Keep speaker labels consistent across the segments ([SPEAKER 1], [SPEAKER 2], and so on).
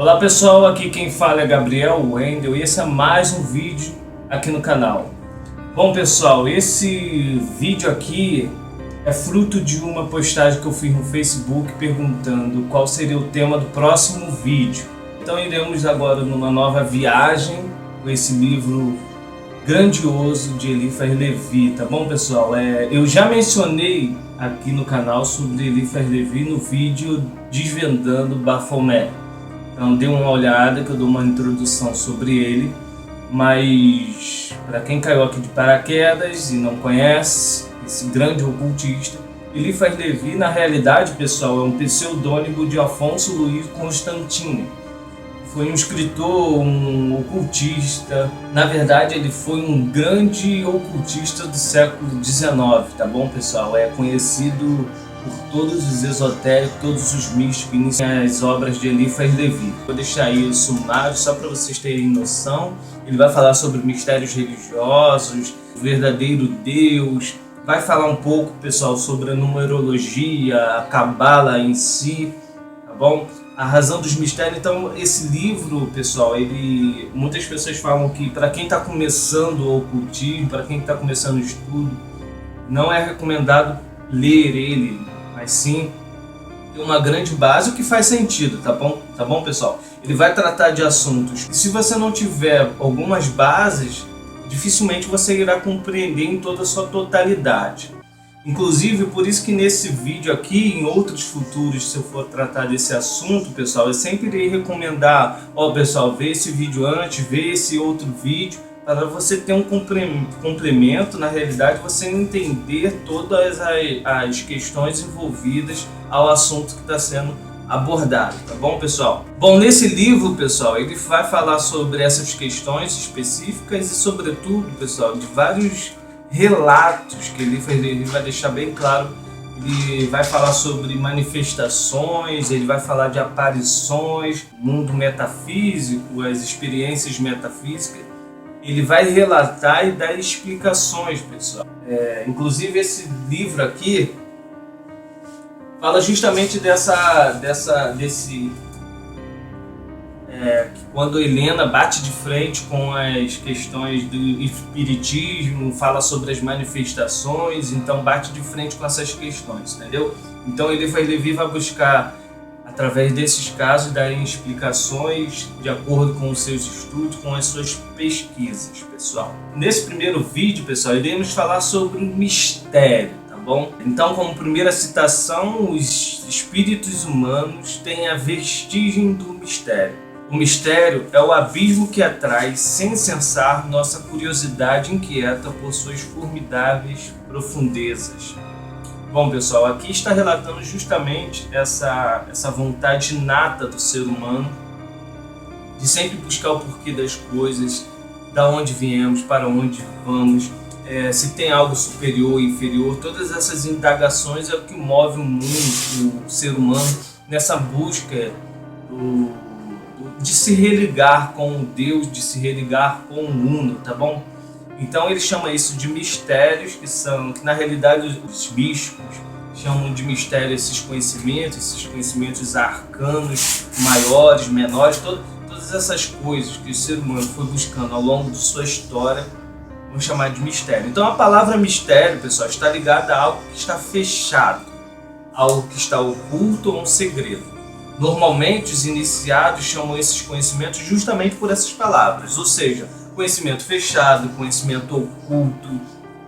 [SPEAKER 1] Olá pessoal, aqui quem fala é Gabriel Wendel e esse é mais um vídeo aqui no canal. Bom pessoal, esse vídeo aqui é fruto de uma postagem que eu fiz no Facebook perguntando qual seria o tema do próximo vídeo. Então iremos agora numa nova viagem com esse livro grandioso de Eliphas Levi, tá bom pessoal? Eu já mencionei aqui no canal sobre Eliphas Levi no vídeo Desvendando Baphomet. Então dê uma olhada que eu dou uma introdução sobre ele, mas para quem caiu aqui de paraquedas e não conhece esse grande ocultista, Eliphas Levi na realidade, pessoal, é um pseudônimo de Afonso Luiz Constantini. Foi um escritor, um ocultista, na verdade ele foi um grande ocultista do século XIX, tá bom pessoal? É conhecido por todos os esotéricos, todos os místicos, iniciam as obras de Eliphas Levi. Vou deixar aí o sumário só para vocês terem noção. Ele vai falar sobre mistérios religiosos, o verdadeiro Deus, vai falar um pouco, pessoal, sobre a numerologia, a cabala em si, tá bom? A razão dos mistérios. Então esse livro, pessoal, muitas pessoas falam que para quem está começando o ocultismo, para quem está começando o estudo, não é recomendado ler ele, mas sim ter uma grande base, o que faz sentido, tá bom pessoal? Ele vai tratar de assuntos e se você não tiver algumas bases, dificilmente você irá compreender em toda a sua totalidade. Inclusive, por isso que nesse vídeo aqui, em outros futuros, se eu for tratar desse assunto, pessoal, eu sempre irei recomendar, pessoal, vê esse vídeo antes, vê esse outro vídeo, para você ter um complemento, na realidade, você entender todas as questões envolvidas ao assunto que está sendo abordado, tá bom, pessoal? Bom, nesse livro, pessoal, ele vai falar sobre essas questões específicas e, sobretudo, pessoal, de vários relatos que ele vai deixar bem claro. Ele vai falar sobre manifestações, ele vai falar de aparições, mundo metafísico, as experiências metafísicas. Ele vai relatar e dar explicações, pessoal. Inclusive esse livro aqui fala justamente desse que quando Helena bate de frente com as questões do espiritismo, fala sobre as manifestações, então bate de frente com essas questões, entendeu? Então Eliphas Levi vai buscar, através desses casos, darem explicações de acordo com os seus estudos, com as suas pesquisas, pessoal. Nesse primeiro vídeo, pessoal, iremos falar sobre o mistério, tá bom? Então, como primeira citação, os espíritos humanos têm a vestigem do mistério. O mistério é o abismo que atrai, sem cessar, nossa curiosidade inquieta por suas formidáveis profundezas. Bom, pessoal, aqui está relatando justamente essa vontade inata do ser humano de sempre buscar o porquê das coisas, da onde viemos, para onde vamos, se tem algo superior ou inferior. Todas essas indagações é o que move o mundo, o ser humano, nessa busca de se religar com o Deus, de se religar com o Uno, tá bom? Então ele chama isso de mistérios, que na realidade os místicos chamam de mistério esses conhecimentos arcanos, maiores, menores, todas essas coisas que o ser humano foi buscando ao longo de sua história, vamos chamar de mistério. Então a palavra mistério, pessoal, está ligada a algo que está fechado, algo que está oculto ou um segredo. Normalmente os iniciados chamam esses conhecimentos justamente por essas palavras, ou seja, conhecimento fechado, conhecimento oculto,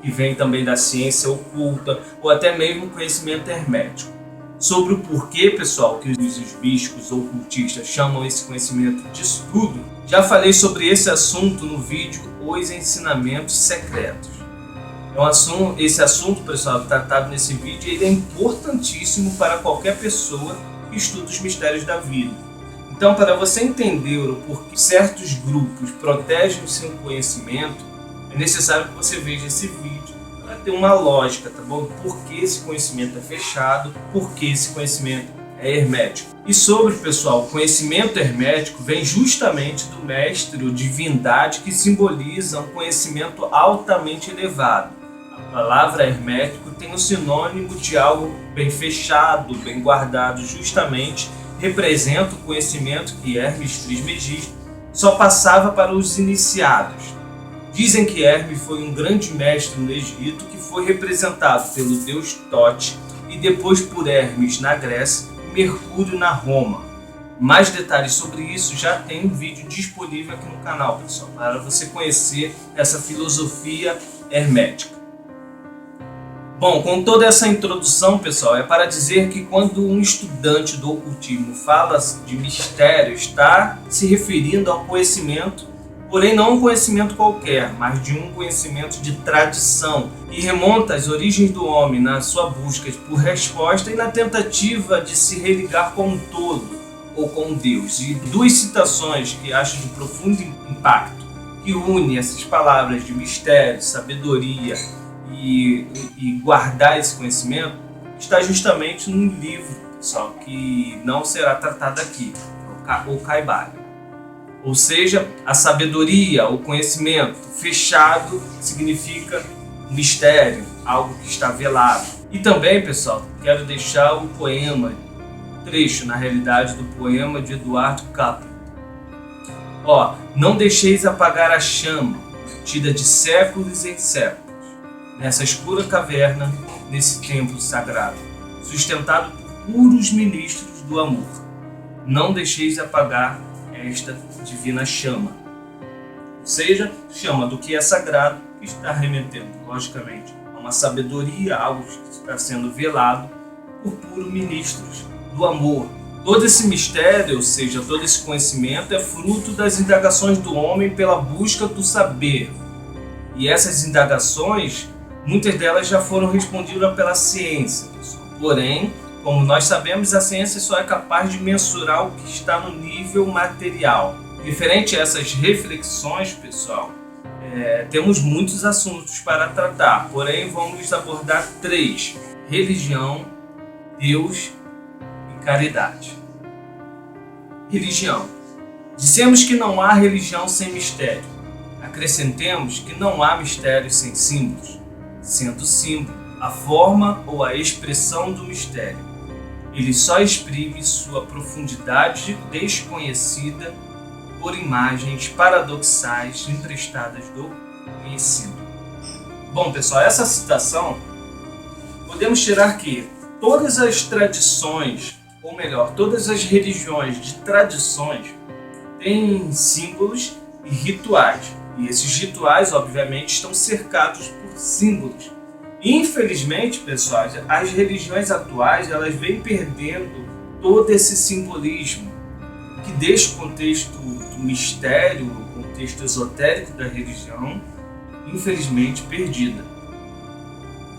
[SPEAKER 1] que vem também da ciência oculta, ou até mesmo conhecimento hermético. Sobre o porquê, pessoal, que os místicos ocultistas chamam esse conhecimento de estudo, já falei sobre esse assunto no vídeo Os Ensinamentos Secretos. Esse assunto, pessoal, tratado nesse vídeo, ele é importantíssimo para qualquer pessoa que estuda os mistérios da vida. Então, para você entender o porquê certos grupos protegem o seu conhecimento, é necessário que você veja esse vídeo para ter uma lógica, tá bom? Por que esse conhecimento é fechado, por que esse conhecimento é hermético. E sobre, pessoal, o conhecimento hermético vem justamente do mestre ou divindade que simboliza um conhecimento altamente elevado. A palavra hermético tem o sinônimo de algo bem fechado, bem guardado, justamente representa o conhecimento que Hermes Trismegisto só passava para os iniciados. Dizem que Hermes foi um grande mestre no Egito que foi representado pelo deus Tote e depois por Hermes na Grécia e Mercúrio na Roma. Mais detalhes sobre isso já tem um vídeo disponível aqui no canal, pessoal, para você conhecer essa filosofia hermética. Bom, com toda essa introdução, pessoal, é para dizer que quando um estudante do ocultismo fala de mistério, está se referindo ao conhecimento, porém não um conhecimento qualquer, mas de um conhecimento de tradição, que remonta às origens do homem na sua busca por resposta e na tentativa de se religar com um todo ou com Deus. E duas citações que acho de profundo impacto, que une essas palavras de mistério, sabedoria e guardar esse conhecimento, está justamente num livro, pessoal, que não será tratado aqui, o Caibalion. Ou seja, a sabedoria, o conhecimento fechado significa mistério, algo que está velado. E também, pessoal, quero deixar o poema, trecho na realidade do poema de Eduardo Capra. Não deixeis apagar a chama, tida de séculos em séculos, nessa escura caverna, nesse templo sagrado, sustentado por puros ministros do amor. Não deixeis apagar esta divina chama. Ou seja, chama do que é sagrado, que está remetendo, logicamente, a uma sabedoria, algo que está sendo velado por puros ministros do amor. Todo esse mistério, ou seja, todo esse conhecimento é fruto das indagações do homem pela busca do saber. E essas indagações, muitas delas já foram respondidas pela ciência, pessoal. Porém, como nós sabemos, a ciência só é capaz de mensurar o que está no nível material. Referente a essas reflexões, pessoal, temos muitos assuntos para tratar, porém vamos abordar 3: religião, Deus e caridade. Religião. Dissemos que não há religião sem mistério. Acrescentemos que não há mistério sem símbolos, sendo símbolo a forma ou a expressão do mistério. Ele só exprime sua profundidade desconhecida por imagens paradoxais emprestadas do conhecido. Bom, pessoal, essa citação podemos tirar que todas as tradições, ou melhor, todas as religiões de tradições têm símbolos e rituais. E esses rituais, obviamente, estão cercados por símbolos. Infelizmente, pessoal, as religiões atuais elas vêm perdendo todo esse simbolismo, que deixa o contexto do mistério, o contexto esotérico da religião, infelizmente, perdida.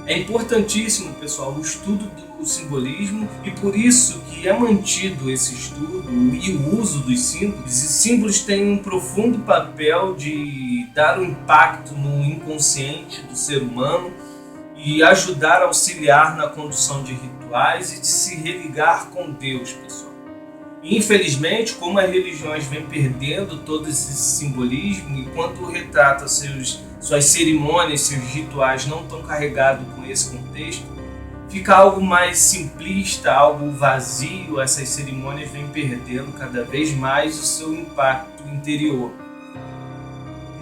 [SPEAKER 1] É importantíssimo, pessoal, o estudo do simbolismo e por isso que é mantido esse estudo e o uso dos símbolos. E símbolos têm um profundo papel de dar um impacto no inconsciente do ser humano e ajudar a auxiliar na condução de rituais e de se religar com Deus, pessoal. Infelizmente, como as religiões vêm perdendo todo esse simbolismo e quando retrata suas cerimônias, seus rituais não estão carregados com esse contexto, fica algo mais simplista, algo vazio. Essas cerimônias vêm perdendo cada vez mais o seu impacto interior.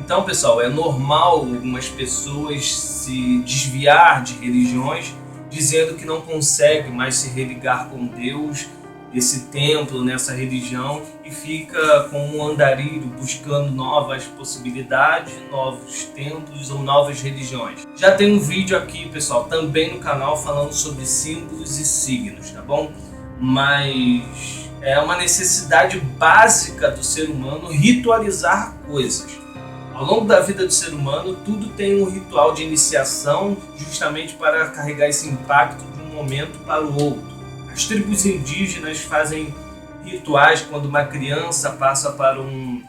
[SPEAKER 1] Então, pessoal, é normal algumas pessoas se desviar de religiões dizendo que não consegue mais se religar com Deus, esse templo, nessa religião, e fica como um andarilho buscando novas possibilidades, novos templos ou novas religiões. Já tem um vídeo aqui, pessoal, também no canal falando sobre símbolos e signos, tá bom? Mas é uma necessidade básica do ser humano ritualizar coisas. Ao longo da vida do ser humano, tudo tem um ritual de iniciação justamente para carregar esse impacto de um momento para o outro. As tribos indígenas fazem rituais quando uma criança passa para um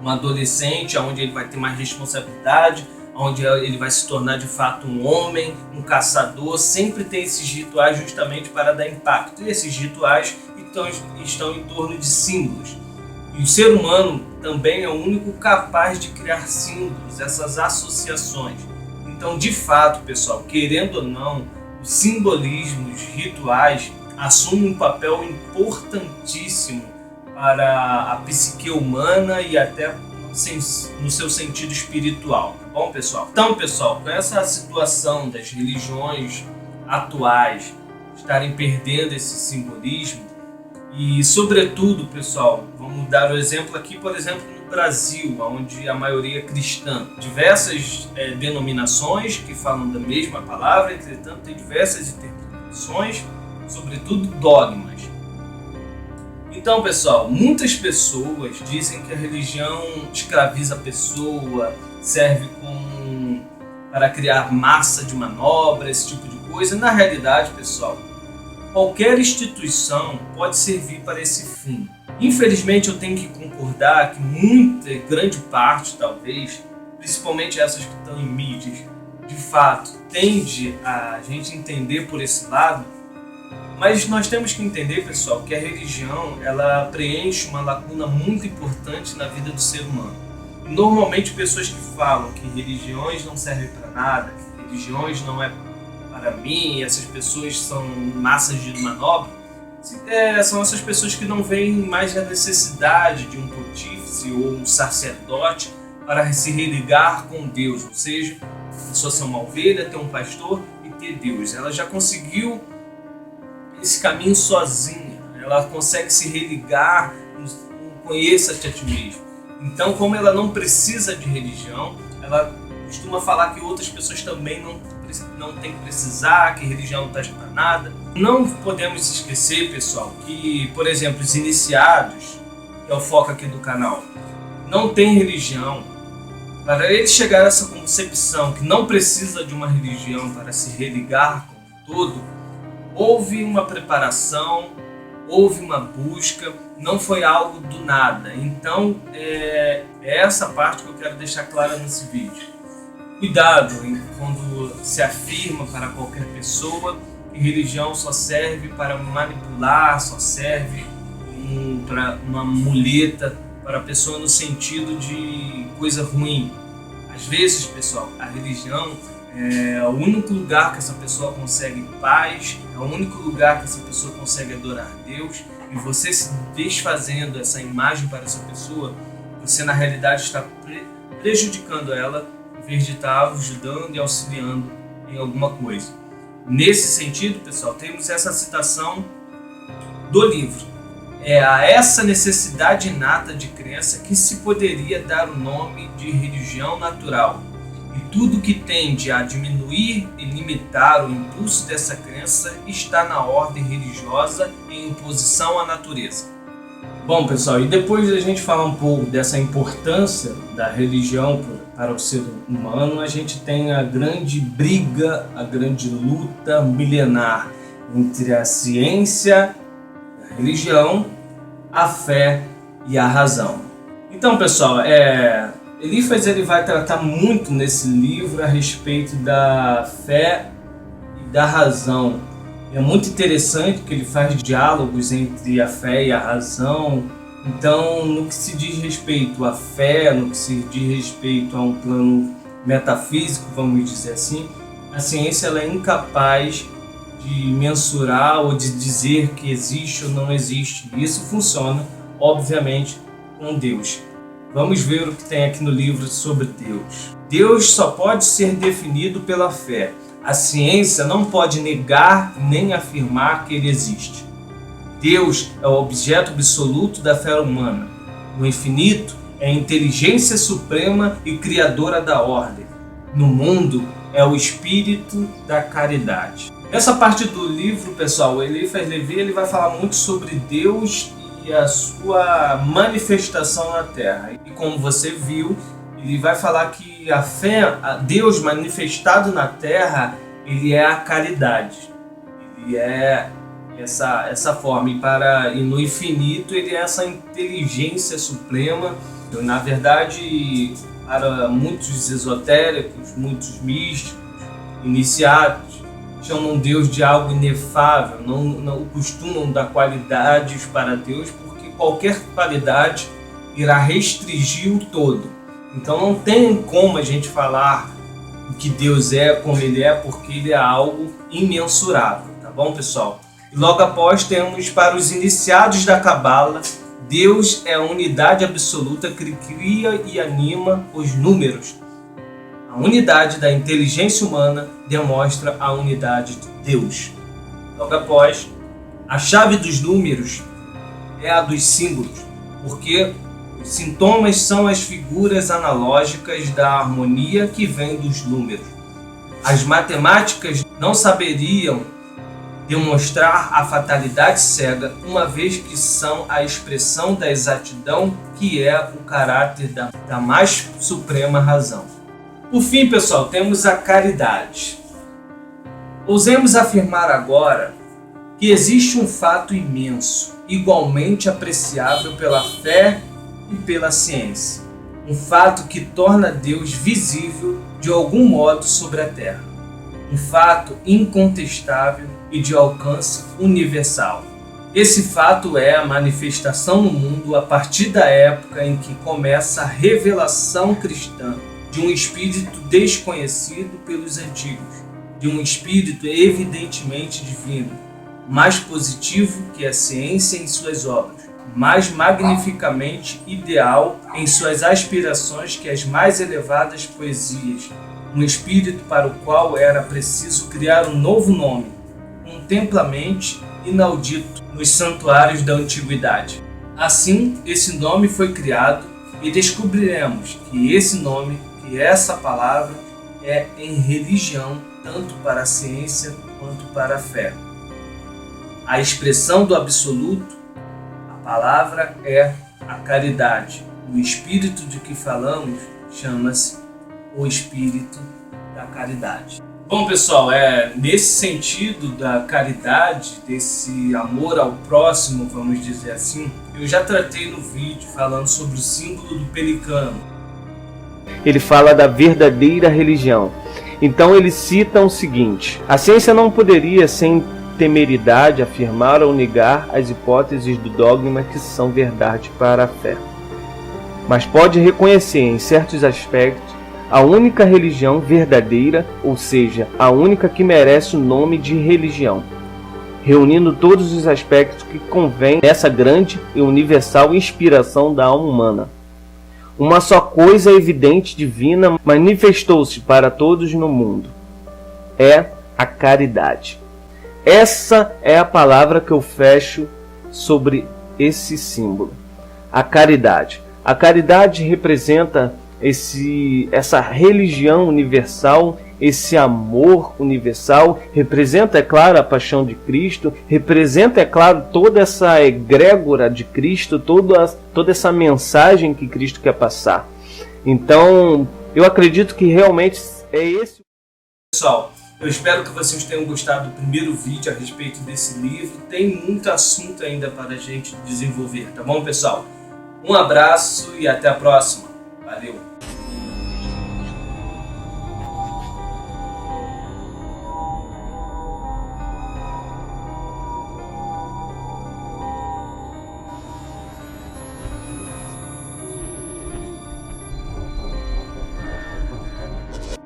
[SPEAKER 1] adolescente, onde ele vai ter mais responsabilidade, onde ele vai se tornar de fato um homem, um caçador. Sempre tem esses rituais justamente para dar impacto. E esses rituais estão em torno de símbolos. E o ser humano também é o único capaz de criar símbolos, essas associações. Então, de fato, pessoal, querendo ou não, os simbolismos, os rituais assume um papel importantíssimo para a psique humana e até no seu sentido espiritual, tá bom, pessoal? Então, pessoal, com essa situação das religiões atuais estarem perdendo esse simbolismo e, sobretudo, pessoal, vamos dar o exemplo aqui, por exemplo, no Brasil, onde a maioria é cristã, diversas denominações que falam da mesma palavra, entretanto, tem diversas interpretações, sobretudo dogmas. Então, pessoal, muitas pessoas dizem que a religião escraviza a pessoa, serve para criar massa de manobra, esse tipo de coisa. Na realidade, pessoal, qualquer instituição pode servir para esse fim. Infelizmente, eu tenho que concordar que grande parte, talvez, principalmente essas que estão em mídias, de fato, tende a gente entender por esse lado. Mas nós temos que entender, pessoal, que a religião ela preenche uma lacuna muito importante na vida do ser humano. E normalmente pessoas que falam que religiões não servem para nada, que religiões não é para mim, essas pessoas são massas de manobra, são essas pessoas que não veem mais a necessidade de um pontífice ou um sacerdote para se religar com Deus, ou seja, a pessoa ser uma ovelha, ter um pastor e ter Deus. Ela já conseguiu esse caminho sozinha, ela consegue se religar, conheça-te a ti mesmo. Então, como ela não precisa de religião, ela costuma falar que outras pessoas também não tem que precisar, que religião não está para nada. Não podemos esquecer, pessoal, que, por exemplo, os iniciados, que é o foco aqui do canal, não tem religião. Para eles chegar a essa concepção que não precisa de uma religião para se religar com todo, houve uma preparação, houve uma busca, não foi algo do nada. Então, é essa parte que eu quero deixar clara nesse vídeo. Cuidado quando se afirma para qualquer pessoa que religião só serve para manipular, só serve para uma muleta para a pessoa no sentido de coisa ruim. Às vezes, pessoal, a religião é o único lugar que essa pessoa consegue paz, é o único lugar que essa pessoa consegue adorar Deus, e você se desfazendo essa imagem para essa pessoa, você na realidade está prejudicando ela, em vez de estar ajudando e auxiliando em alguma coisa. Nesse sentido, pessoal, temos essa citação do livro. É a essa necessidade inata de crença que se poderia dar o nome de religião natural. E tudo que tende a diminuir e limitar o impulso dessa crença está na ordem religiosa em oposição à natureza. Bom, pessoal, e depois da gente falar um pouco dessa importância da religião para o ser humano, a gente tem a grande briga, a grande luta milenar entre a ciência, a religião, a fé e a razão. Então, pessoal, Eliphas ele vai tratar muito nesse livro a respeito da fé e da razão. É muito interessante que ele faz diálogos entre a fé e a razão. Então, no que se diz respeito à fé, no que se diz respeito a um plano metafísico, vamos dizer assim, a ciência ela é incapaz de mensurar ou de dizer que existe ou não existe. Isso funciona, obviamente, com Deus. Vamos ver o que tem aqui no livro sobre Deus. Deus só pode ser definido pela fé. A ciência não pode negar nem afirmar que ele existe. Deus é o objeto absoluto da fé humana. No infinito é a inteligência suprema e criadora da ordem. No mundo é o espírito da caridade. Nessa parte do livro, pessoal, Eliphas Levi ele vai falar muito sobre Deus e a sua manifestação na Terra. E como você viu, ele vai falar que a fé, a Deus manifestado na Terra, ele é a caridade. Ele é essa forma. E no infinito, ele é essa inteligência suprema. Na verdade, para muitos esotéricos, muitos místicos, iniciados, chamam Deus de algo inefável, não costumam dar qualidades para Deus, porque qualquer qualidade irá restringir o todo. Então não tem como a gente falar o que Deus é, como Ele é, porque Ele é algo imensurável, tá bom, pessoal? E logo após temos para os iniciados da Cabala, Deus é a unidade absoluta que cria e anima os números. A unidade da inteligência humana demonstra a unidade de Deus. Logo após, a chave dos números é a dos símbolos, porque os sintomas são as figuras analógicas da harmonia que vem dos números. As matemáticas não saberiam demonstrar a fatalidade cega, uma vez que são a expressão da exatidão, que é o caráter da mais suprema razão. Por fim, pessoal, temos a caridade. Ousemos afirmar agora que existe um fato imenso, igualmente apreciável pela fé e pela ciência. Um fato que torna Deus visível de algum modo sobre a terra. Um fato incontestável e de alcance universal. Esse fato é a manifestação no mundo a partir da época em que começa a revelação cristã de um espírito desconhecido pelos antigos, de um espírito evidentemente divino, mais positivo que a ciência em suas obras, mais magnificamente ideal em suas aspirações que as mais elevadas poesias, um espírito para o qual era preciso criar um novo nome, contemplamente inaudito nos santuários da antiguidade. Assim, esse nome foi criado e descobriremos que esse nome, que essa palavra, é em religião tanto para a ciência quanto para a fé. A expressão do absoluto, a palavra é a caridade. O espírito de que falamos chama-se o espírito da caridade. Bom, pessoal, nesse sentido da caridade, desse amor ao próximo, vamos dizer assim, eu já tratei no vídeo falando sobre o símbolo do pelicano.
[SPEAKER 2] Ele fala da verdadeira religião. Então ele cita o seguinte: a ciência não poderia, sem temeridade, afirmar ou negar as hipóteses do dogma que são verdade para a fé, mas pode reconhecer em certos aspectos a única religião verdadeira, ou seja, a única que merece o nome de religião, reunindo todos os aspectos que convém nessa grande e universal inspiração da alma humana. Uma só coisa evidente divina manifestou-se para todos no mundo. É a caridade. Essa é a palavra que eu fecho sobre esse símbolo. A caridade. A caridade representa essa religião universal, esse amor universal, representa, é claro, a paixão de Cristo, representa, é claro, toda essa egrégora de Cristo, toda essa mensagem que Cristo quer passar. Então, eu acredito que realmente é esse.
[SPEAKER 1] Pessoal, eu espero que vocês tenham gostado do primeiro vídeo a respeito desse livro. Tem muito assunto ainda para a gente desenvolver, tá bom, pessoal? Um abraço e até a próxima. Valeu!